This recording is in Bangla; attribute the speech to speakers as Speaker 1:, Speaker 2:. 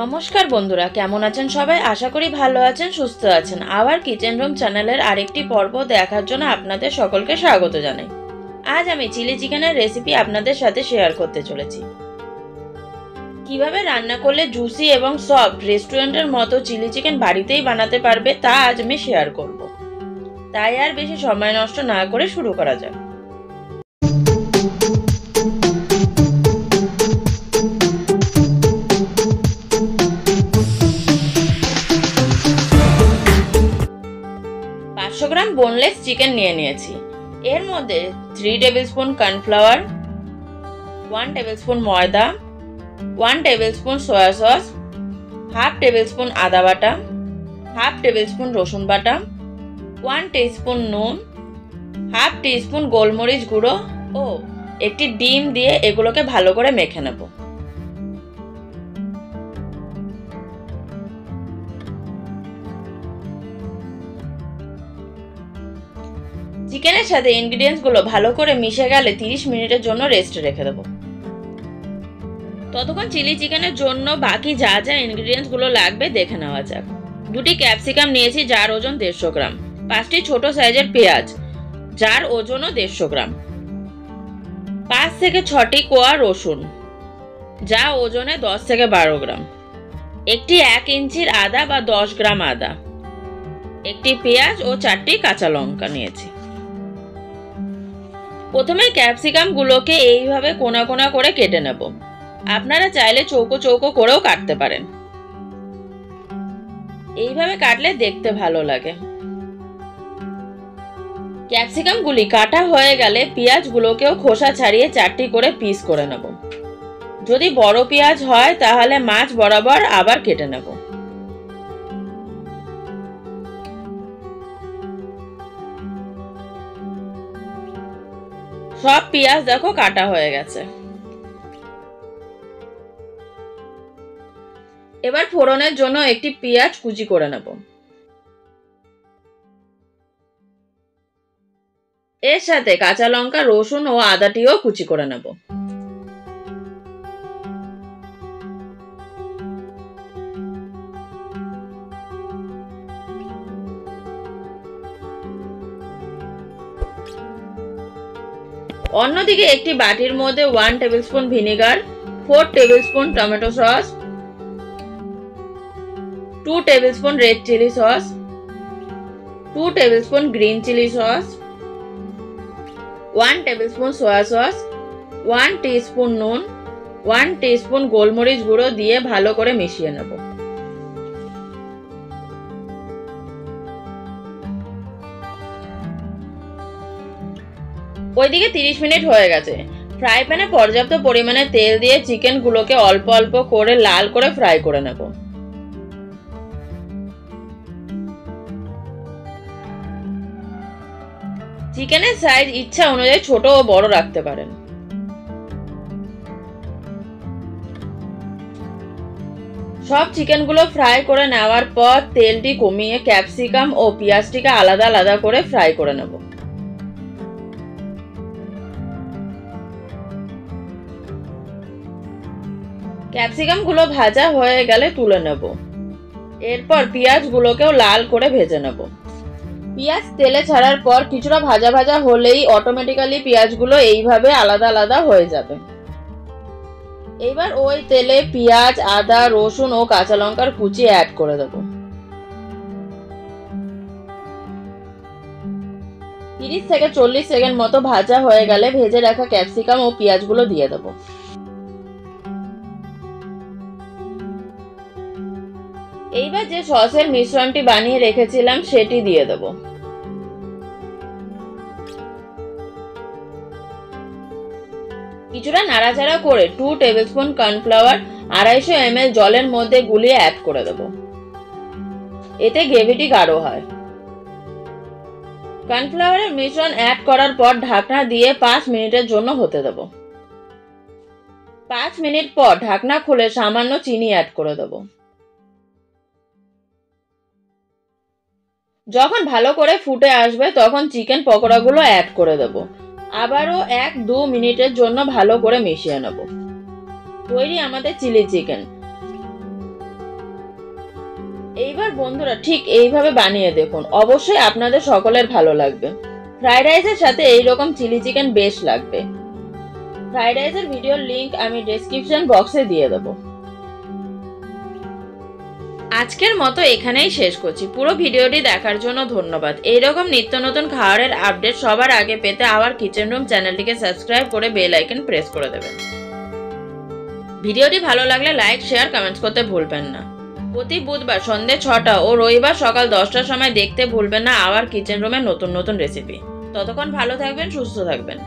Speaker 1: নমস্কার বন্ধুরা, কেমন আছেন সবাই? আশা করি ভালো আছেন, সুস্থ আছেন। আবার কিচেন রুম চ্যানেলের আরেকটি পর্ব দেখার জন্য আপনাদের সকলকে স্বাগত জানাই। আজ আমি চিলি চিকেনের রেসিপি আপনাদের সাথে শেয়ার করতে চলেছি। কিভাবে রান্না করলে জুসি এবং সফট রেস্টুরেন্টের মতো চিলি চিকেন বাড়িতেই বানাতে পারবে তা আজ আমি শেয়ার করব। তাই আর বেশি সময় নষ্ট না করে শুরু করা যাক। গ্রাম বোনলেস চিকেন নিয়ে নিয়েছি। এর মধ্যে 3 টেবিলস্পুন কর্নফ্লাওয়ার, 1 টেবিলস্পুন ময়দা, 1 tablespoon soya sauce, half tablespoon আদা বাটা, হাফ টেবিলস্পুন রসুন বাটা, 1 টিস্পুন নুন, হাফ টিস্পুন গোলমরিচ গুঁড়ো ও একটি ডিম দিয়ে এগুলোকে ভালো করে মেখে নেব। চিকেনের সাথে ইনগ্রিডিয়েন্টসগুলো ভালো করে মিশে গেলে 30 মিনিটের জন্য রেস্টে রেখে দেবো। ততক্ষণ চিলি চিকেনের জন্য বাকি যা যা ইনগ্রিডিয়েন্টসগুলো লাগবে দেখে নেওয়া যাক। 2টি ক্যাপসিকাম নিয়েছি, যার ওজন 150 গ্রাম। 5টি ছোট সাইজের পেঁয়াজ, যার ওজনও 150 গ্রাম। 5 থেকে 6টি কোয়া রসুন, যা ওজনে 10 থেকে 12 গ্রাম। একটি 1 ইঞ্চির আদা বা 10 গ্রাম আদা, একটি পেঁয়াজ ও 4টি কাঁচা লঙ্কা নিয়েছি। প্রথমে ক্যাপসিকাম গুলোকে এইভাবে কোনা কোনা করে কেটে নেব। আপনারা চাইলে চৌকো চৌকো করেও কাটতে পারেন, এইভাবে কাটলে দেখতে ভালো লাগে। ক্যাপসিকাম গুলি কাটা হয়ে গেলে পেঁয়াজ গুলোকেও খোসা ছাড়িয়ে 4টি করে পিস করে নেব। যদি বড় পেঁয়াজ হয় তাহলে মাছ বরাবর আবার কেটে নেব। সব পেঁয়াজ দেখো কাটা হয়ে গেছে। এবার ফোড়নের জন্য একটি পেঁয়াজ কুচি করে নেব। এর সাথে কাঁচা লঙ্কা, রসুন ও আদাটিও কুচি করে নেব। অন্যদিকে একটি বাটির মধ্যে 1 tablespoon vinegar, 4 tablespoon tomato sauce, 2 tablespoon red chilli sauce, 2 tablespoon green chilli sauce, 1 tablespoon soya sauce, 1 teaspoon নুন, 1 টিস্পুন গোলমরিচ গুঁড়ো দিয়ে ভালো করে মিশিয়ে নেব। ওইদিকে 30 মিনিট হয়ে গেছে। ফ্রাই প্যানে পর্যাপ্ত পরিমাণে তেল দিয়ে চিকেন গুলোকে অল্প অল্প করে লাল করে ফ্রাই করে নেব। চিকেনের সাইজ ইচ্ছা অনুযায়ী ছোট ও বড় রাখতে পারেন। সব চিকেনগুলো ফ্রাই করে নেওয়ার পর তেলটি কমিয়ে ক্যাপসিকাম ও পেঁয়াজটিকে আলাদা আলাদা করে ফ্রাই করে নেব। ক্যাপসিকাম গুলো ভাজা হয়ে গেলে তুলে নেব। এরপর পেঁয়াজ গুলোকেও লাল করে ভেজে নেব। পেঁয়াজ তেলে ছাড়ার পর কিছুটা ভাজা ভাজা হলেই অটোমেটিক্যালি পেঁয়াজগুলো এইভাবে আলাদা আলাদা হয়ে যাবে। এবার ওই তেলে পেঁয়াজ, আদা, রসুন ও কাঁচা লঙ্কার কুচি অ্যাড করে দেব। 30 থেকে 40 সেকেন্ড মতো ভাজা হয়ে গেলে ভেজে রাখা ক্যাপসিকাম ও পেঁয়াজগুলো দিয়ে দেব। এইবার যে সসের মিশ্রণটি বানিয়ে রেখেছিলাম সেটি দিয়ে দেব। কিছুটা নাড়াচাড়া করে 2 টেবিলস্পুন কর্নফ্লাওয়ার 250 ml জলের মধ্যে গুলিয়ে অ্যাড করে দেব। এতে গ্রেভিটি গাঢ় হয়। কর্নফ্লাওয়ারের মিশ্রণ অ্যাড করার পর ঢাকনা দিয়ে 5 মিনিটের জন্য হতে দেব। 5 মিনিট পর ঢাকনা খুলে সামান্য চিনি অ্যাড করে দেব। যখন ভালো করে ফুটে আসবে তখন চিকেন পকোড়াগুলো অ্যাড করে দেব। আবারও 1-2 মিনিটের জন্য ভালো করে মিশিয়ে নেব। তৈরি আমাদের চিলি চিকেন। এইবার বন্ধুরা ঠিক এইভাবে বানিয়ে দেখুন, অবশ্যই আপনাদের সকলের ভালো লাগবে। ফ্রাইড রাইসের সাথে এইরকম চিলি চিকেন বেশ লাগবে। ফ্রাইড রাইসের ভিডিওর লিংক আমি ডেসক্রিপশন বক্সে দিয়ে দেবো। আজকের মতো এখানেই শেষ করছি। পুরো ভিডিওটি দেখার জন্য ধন্যবাদ। এইরকম নিত্য নতুন খাবারের আপডেট সবার আগে পেতে আওয়ার কিচেন রুম চ্যানেলটিকে সাবস্ক্রাইব করে বেল আইকন প্রেস করে দেবেন। ভিডিওটি ভালো লাগলে লাইক, শেয়ার, কমেন্টস করতে ভুলবেন না। প্রতি বুধবার সন্ধ্যে 6টা ও রবিবার সকাল 10টার সময় দেখতে ভুলবেন না আওয়ার কিচেন রুমের নতুন নতুন রেসিপি। ততক্ষণ ভালো থাকবেন, সুস্থ থাকবেন।